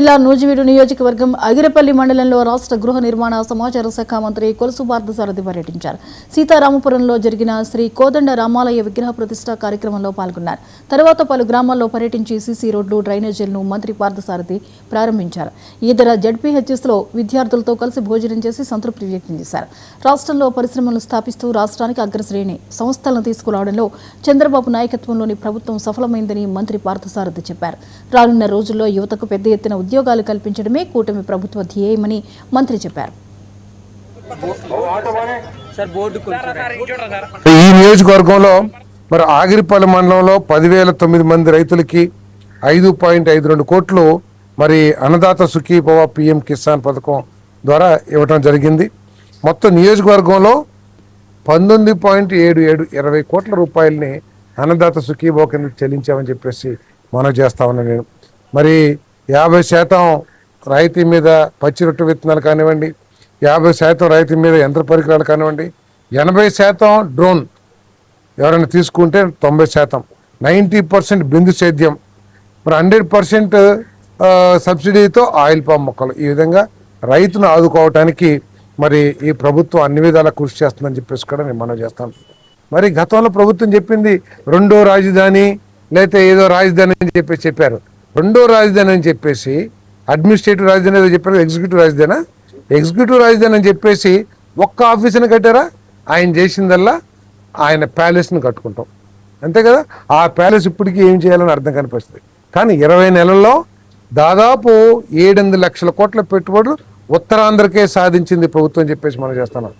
జిల్లా నూజివీడు నియోజకవర్గం అగిరపల్లి మండలంలో రాష్ట్ర గృహ నిర్మాణ సమాచార శాఖ మంత్రి కొలుసు పార్థసారథి పర్యటించారు. సీతారామపురంలో జరిగిన శ్రీ కోదండ రామాలయ విగ్రహ ప్రతిష్ఠ కార్యక్రమంలో పాల్గొన్నారు. తర్వాత పలు గ్రామాల్లో పర్యటించి సీసీ రోడ్లు, డ్రైనేజీలను మంత్రి పార్థసారథి ప్రారంభించారు. ఇతర జడ్పీహెచ్ఎస్లో విద్యార్థులతో కలిసి భోజనం చేసి సంతృప్తి వ్యక్తం చేశారు. రాష్ట్రంలో పరిశ్రమలు స్థాపిస్తూ రాష్ట్రానికి అగ్రశ్రేణి సంస్థలను తీసుకురావడంలో చంద్రబాబు నాయకత్వంలోని ప్రభుత్వం సఫలమైందని మంత్రి పార్థసారథి చెప్పారు. రానున్న రోజుల్లో యువతకు పెద్ద ఎత్తున ఉద్యోగాలు కల్పించడమే కూటమి ప్రభుత్వ ధ్యేయమని మంత్రి చెప్పారు. ఈ నియోజకవర్గంలో మరి ఆగిరిపల్లి మండలంలో 10,009 మంది రైతులకి 5.52 కోట్లు మరి అన్నదాత సుఖీభవ పిఎం కిసాన్ పథకం ద్వారా ఇవ్వడం జరిగింది. మొత్తం నియోజకవర్గంలో 19.77 కోట్ల రూపాయలని అన్నదాత సుఖీభవ కింద చెల్లించామని చెప్పేసి మనం చేస్తా ఉన్నాను. నేను మరి 50% రాయితీ మీద పచ్చి రొట్టె విత్తనాలు కానివ్వండి, 50% రాయితీ మీద యంత్ర పరికరాలు కానివ్వండి, 80% డ్రోన్ ఎవరైనా తీసుకుంటే 90%, 90% బిందు సేద్యం, మరి 100% సబ్సిడీతో ఆయిల్ పామ్ మొక్కలు. ఈ విధంగా రైతును ఆదుకోవటానికి మరి ఈ ప్రభుత్వం అన్ని విధాలా కృషి చేస్తుందని చెప్పేసి కూడా నేను మనం చేస్తాను. మరి గతంలో ప్రభుత్వం చెప్పింది రెండో రాజధాని లేకపోతే ఏదో రాజధాని అని చెప్పారు. రెండో రాజధాని అని చెప్పేసి అడ్మినిస్ట్రేటివ్ రాజధాని ఏదో చెప్పారు, ఎగ్జిక్యూటివ్ రాజధాని అని చెప్పేసి ఒక్క ఆఫీసుని కట్టారా? ఆయన చేసిందల్లా ఆయన ప్యాలెస్ని కట్టుకుంటాం అంతే కదా. ఆ ప్యాలెస్ ఇప్పటికీ ఏం చేయాలని అర్థం కనిపిస్తుంది. కానీ 20 నెలల్లో దాదాపు 7-8 లక్షల కోట్ల పెట్టుబడులు ఉత్తరాంధ్రకే సాధించింది ప్రభుత్వం చెప్పేసి మనం చేస్తున్నాం.